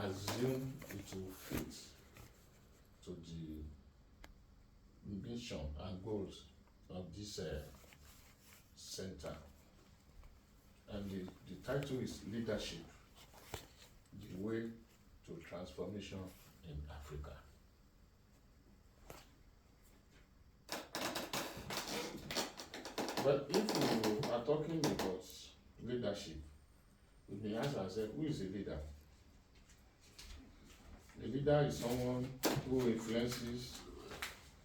assume it will fit to the mission and goals of this center. And the title is Leadership, the Way to Transformation in Africa. But if we are talking about leadership, we may ask ourselves, who is a leader? A leader is someone who influences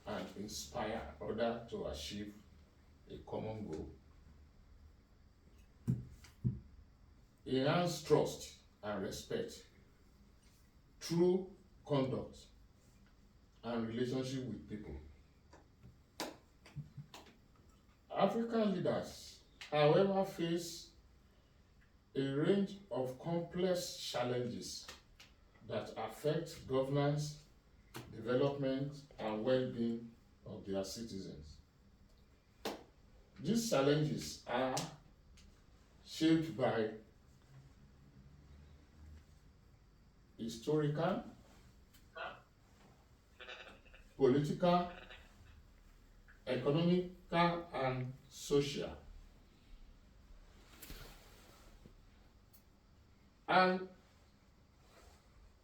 and inspires others to achieve a common goal. Enhance trust and respect through conduct and relationship with people. African leaders, however, face a range of complex challenges that affect governance, development, and well-being of their citizens. These challenges are shaped by historical, political, economic, and social. And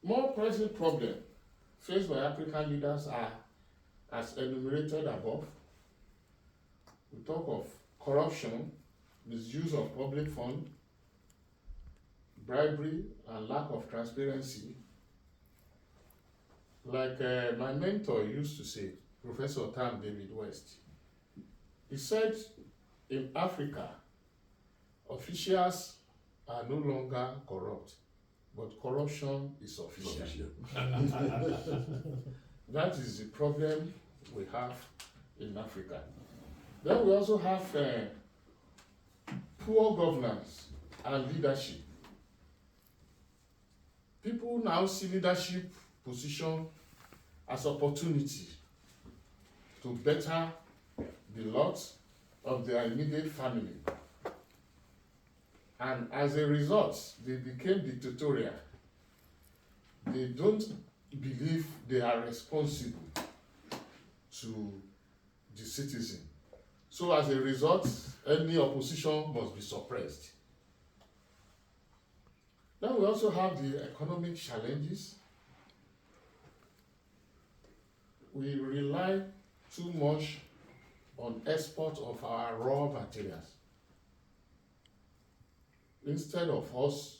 more pressing problems faced by African leaders are, as enumerated above. We talk of corruption, misuse of public funds, bribery, and lack of transparency. Like my mentor used to say, Professor Tam David West, he said, in Africa, officials are no longer corrupt, but corruption is official. That is the problem we have in Africa. Then we also have poor governance and leadership. People now see leadership position as opportunity to better the lot of their immediate family. And as a result, they became dictatorial. They don't believe they are responsible to the citizen. So as a result, any opposition must be suppressed. Then we also have the economic challenges. We rely too much on export of our raw materials instead of us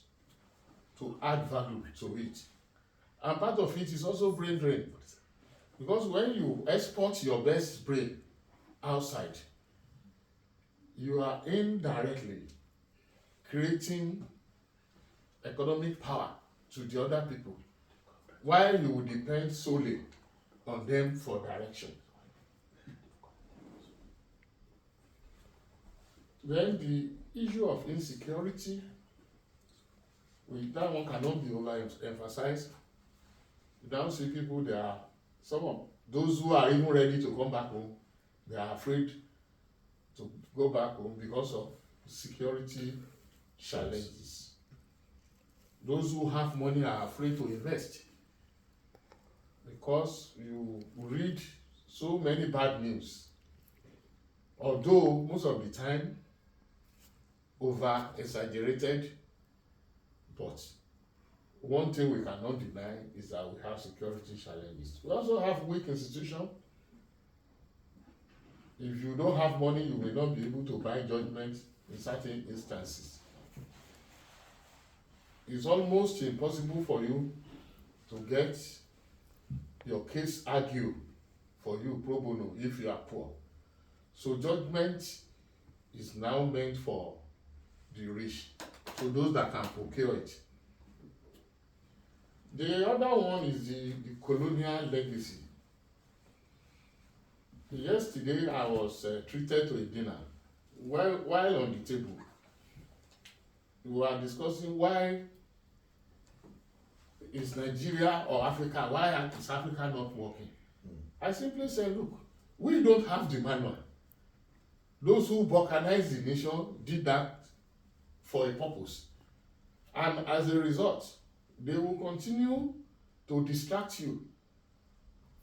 to add value to it. And part of it is also brain drain. Because when you export your best brain outside, you are indirectly creating economic power to the other people, while you will depend solely on them for direction. Then the issue of insecurity, that one cannot be overemphasized. You now see people, they are, some of those who are even ready to come back home, they are afraid to go back home because of security challenges. Those who have money are afraid to invest because you read so many bad news. Although most of the time over exaggerated, but one thing we cannot deny is that we have security challenges. We also have weak institutions. If you don't have money, you may not be able to buy judgment in certain instances. It's almost impossible for you to get your case argued for you pro bono if you are poor. So judgment is now meant for the rich, so those that can procure it. The other one is the colonial legacy. Yesterday I was treated to a dinner. While on the table, we were discussing why is Nigeria or Africa, why is Africa not working? I simply said, look, we don't have the manual. Those who balkanized the nation did that for a purpose. And as a result, they will continue to distract you.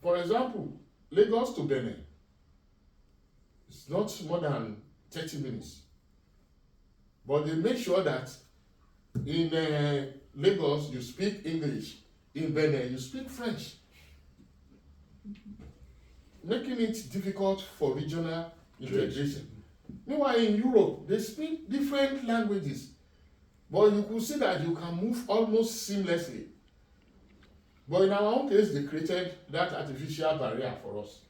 For example, Lagos to Benin, it's not more than 30 minutes. But they make sure that in Lagos you speak English, in Benin you speak French, making it difficult for regional integration. Meanwhile, in Europe, they speak different languages, but you could see that you can move almost seamlessly. But in our own case, they created that artificial barrier for us.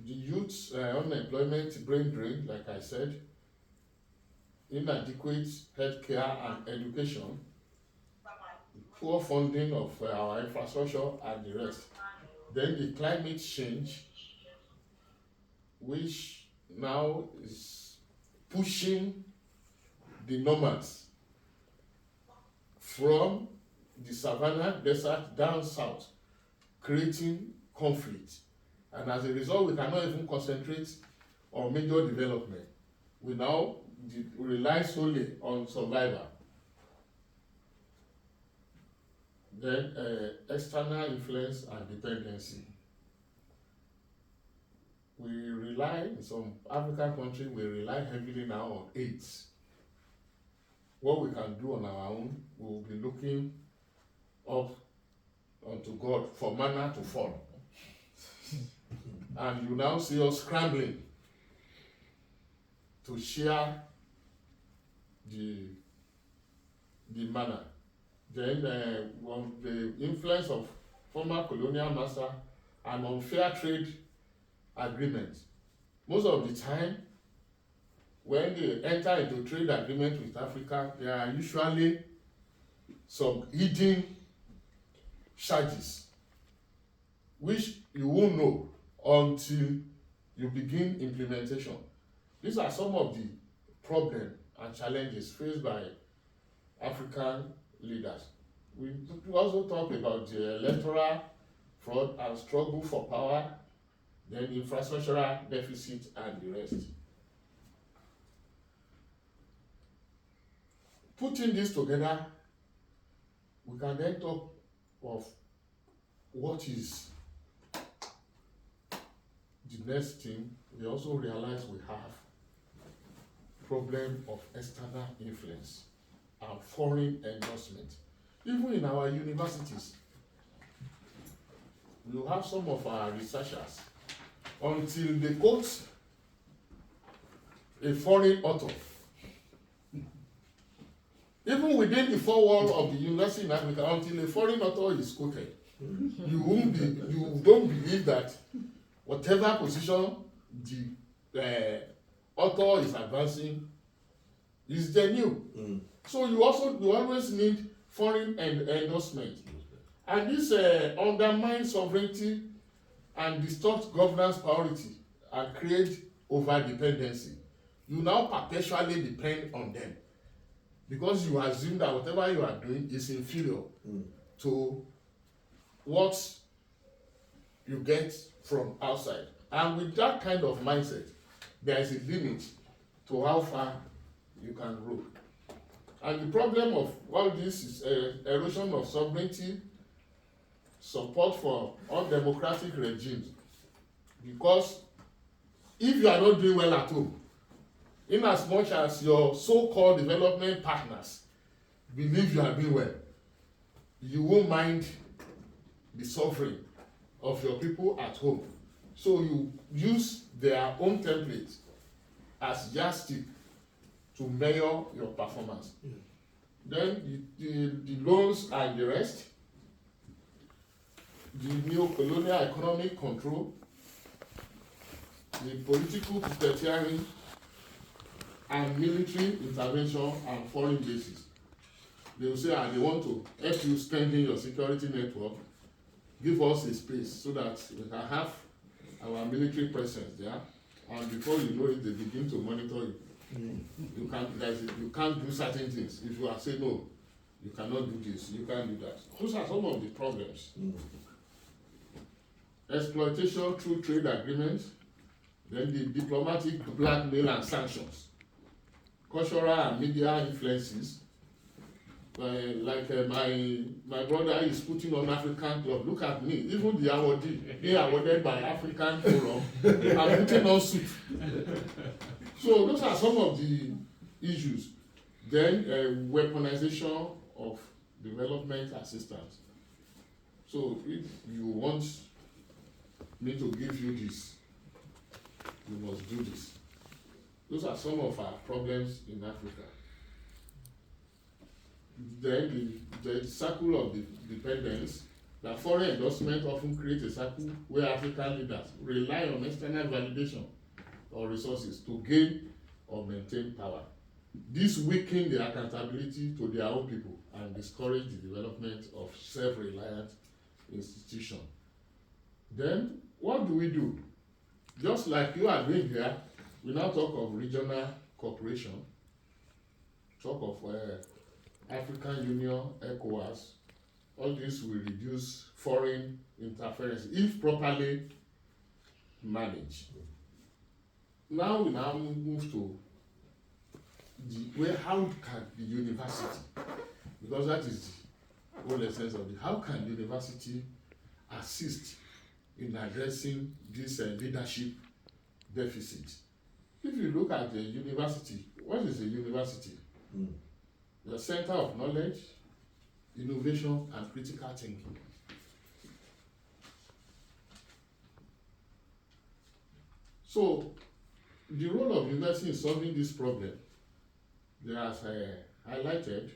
The youth unemployment, brain drain, like I said, inadequate healthcare and education, poor funding of our infrastructure and the rest. Then the climate change, which now is pushing the nomads from the savannah desert down south, creating conflict. And as a result, we cannot even concentrate on major development. We now rely solely on survival. Then external influence and dependency. We rely, in some African countries, we rely heavily now on aids. What we can do on our own, we will be looking up unto God for manna to fall. And you now see us scrambling to share the manna. Then the influence of former colonial master and unfair trade agreements. Most of the time, when they enter into trade agreement with Africa, there are usually some hidden charges, which you won't know until you begin implementation. These are some of the problems and challenges faced by African leaders. We also talk about the electoral fraud and struggle for power, then infrastructural deficit and the rest. Putting this together, we can then talk of what is the next thing. We also realize we have problem of external influence and foreign endorsement. Even in our universities, you have some of our researchers, until they quote a foreign author, even within the four walls of the university in Africa, until a foreign author is quoted, you don't believe that whatever position the author is advancing is genuine. So you always need foreign endorsement, and this undermines sovereignty and distorts governance priority and create over dependency. You now perpetually depend on them, because you assume that whatever you are doing is inferior to what you get from outside. And with that kind of mindset, there is a limit to how far you can grow. And the problem of all this is erosion of sovereignty, support for undemocratic regimes. Because if you are not doing well at home, in as much as your so-called development partners believe you are doing well, you won't mind the suffering of your people at home. So you use their own template as yardstick to measure your performance. Then the loans and the rest, the neo-colonial economic control, the political puppeteering, and military intervention and foreign bases. They will say, they want to help you strengthen your security network, give us a space so that we can have our military presence there, and before you know it, they begin to monitor you. You can't do certain things. If you are saying no, you cannot do this, you can't do that. Those are some of the problems. Exploitation through trade agreements, then the diplomatic blackmail and sanctions. cultural and media influences. My brother is putting on African club. Look at me, even the awardee being awarded by African Forum, I'm putting on suit. So those are some of the issues. Then weaponization of development assistance. So if you want me to give you this, you must do this. Those are some of our problems in Africa. Then the circle of dependence, that foreign endorsement often creates a circle where African leaders rely on external validation or resources to gain or maintain power. This weakens their accountability to their own people and discourage the development of self-reliant institutions. Then, what do? Just like you are doing here, we now talk of regional cooperation, talk of African Union, ECOWAS. All this will reduce foreign interference if properly managed. Now we move to how can the university, because that is the whole essence of it, how can university assist in addressing this leadership deficit? If you look at the university, what is a university? The center of knowledge, innovation, and critical thinking. So, the role of university in solving this problem, they have highlighted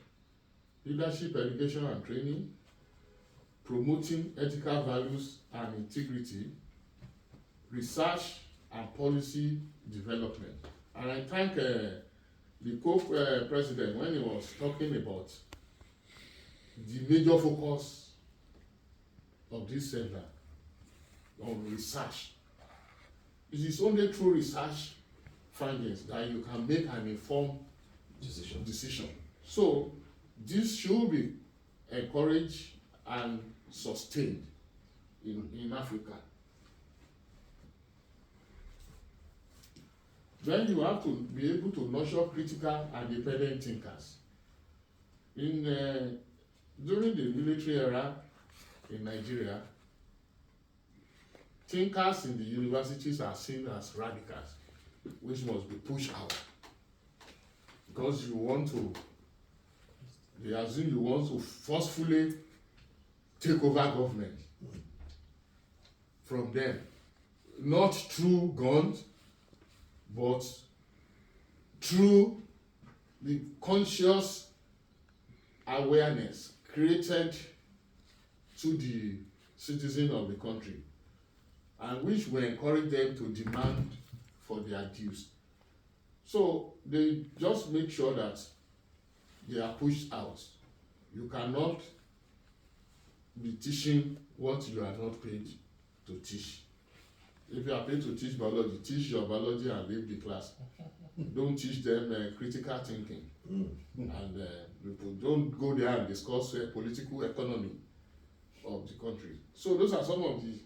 leadership, education, and training, promoting ethical values and integrity, research and policy development. And I thank the co-president when he was talking about the major focus of this center on research. It is only through research findings that you can make an informed decision. So this should be encouraged and sustained in Africa. Then you have to be able to nurture critical and independent thinkers. During the military era in Nigeria, thinkers in the universities are seen as radicals, which must be pushed out. Because they assume you want to forcefully take over government from them. Not through guns, but through the conscious awareness created to the citizens of the country, and which will encourage them to demand for their dues. So they just make sure that they are pushed out. You cannot be teaching what you are not paid to teach. If you are paid to teach biology, teach your biology and leave the class. Don't teach them critical thinking. And don't go there and discuss political economy of the country. So those are some of the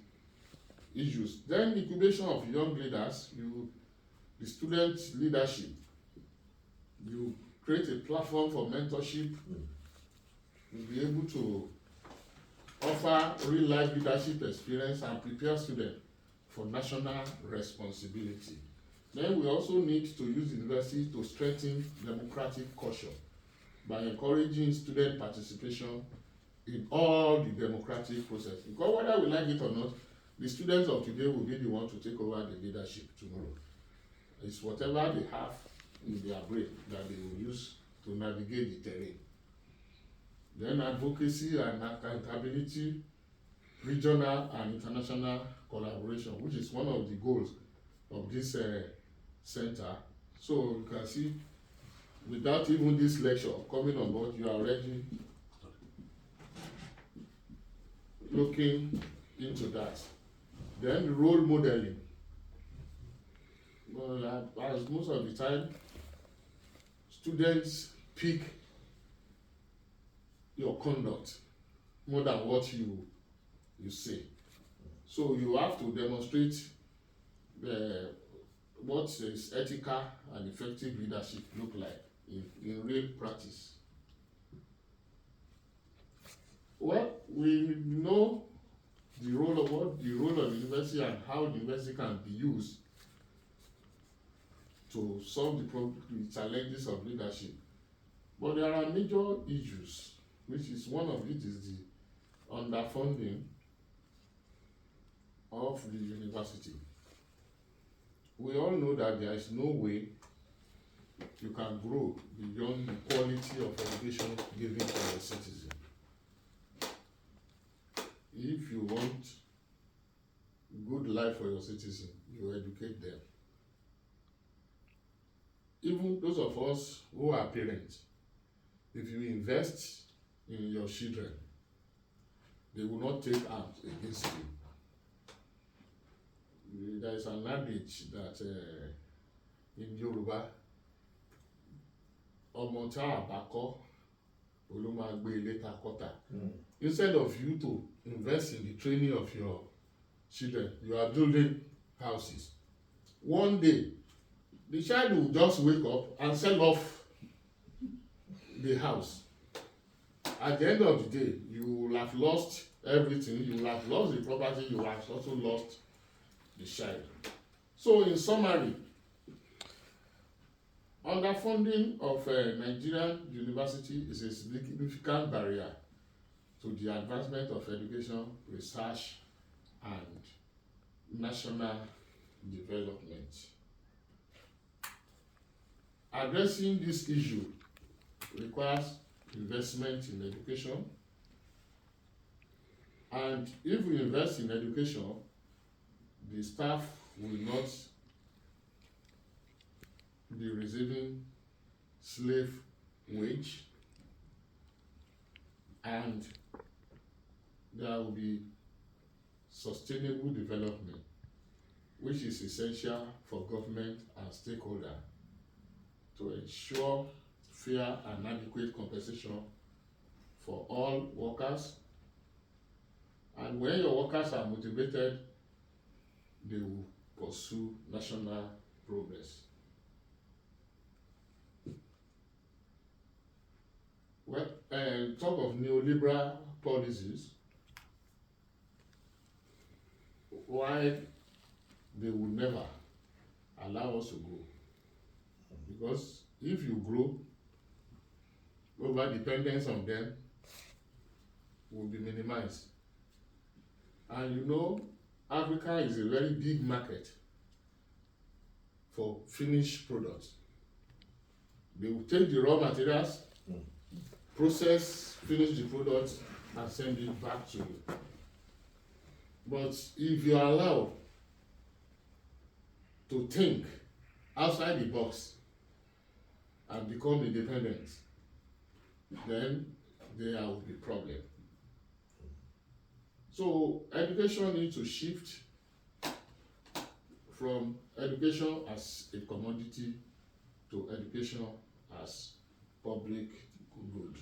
issues. Then incubation of young leaders, the student leadership. You create a platform for mentorship. You'll be able to offer real-life leadership experience and prepare students for national responsibility. Then we also need to use the university to strengthen democratic culture by encouraging student participation in all the democratic process. Because whether we like it or not, the students of today will be the ones to take over the leadership tomorrow. It's whatever they have in their brain that they will use to navigate the terrain. Then advocacy and accountability, regional and international collaboration, which is one of the goals of this center. So you can see, without even this lecture coming on board, you are already looking into that. Then role modeling. Well, as most of the time, students pick your conduct more than what you say. So you have to demonstrate what is ethical and effective leadership look like in real practice? Well, we know the role of university and how the university can be used to solve the challenges of leadership. But there are major issues, which is one of it is the underfunding of the university. We all know that there is no way you can grow beyond the quality of education given to your citizens. If you want good life for your citizens, you educate them. Even those of us who are parents, if you invest in your children, they will not take arms against you. There is an adage that in Yoruba, ọmọ tá a bá kọ́, ló máa gbé ilé ta kọ́tà. Instead of you to invest in the training of your children, you are building houses. One day, the child will just wake up and sell off the house. At the end of the day, you will have lost everything. You will have lost the property. You will have also lost the child. So, in summary, underfunding of Nigerian university is a significant barrier to the advancement of education, research, and national development. Addressing this issue requires investment in education, and if we invest in education, the staff will not be receiving slave wage, and there will be sustainable development, which is essential for government and stakeholders to ensure fair and adequate compensation for all workers. And when your workers are motivated, they will pursue national progress. Well, talk of neoliberal policies, why they will never allow us to grow. Because if you grow, over dependence on them will be minimized. And you know, Africa is a very big market for finished products. They will take the raw materials, process, finish the product, and send it back to you. But if you are allowed to think outside the box and become independent, then there will be problem. So education needs to shift from education as a commodity to education as public good.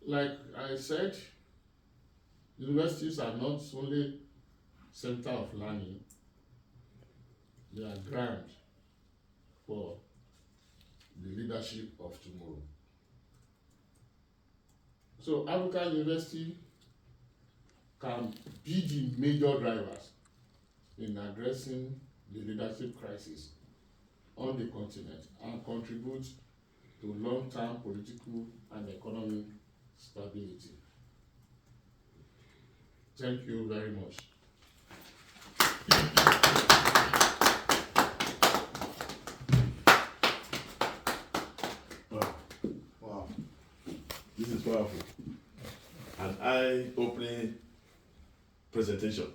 Like I said, universities are not only center of learning, they are ground for the leadership of tomorrow. So African University can be the major drivers in addressing the leadership crisis on the continent and contribute to long-term political and economic stability. Thank you very much. Wow. This is powerful. An eye-opening presentation.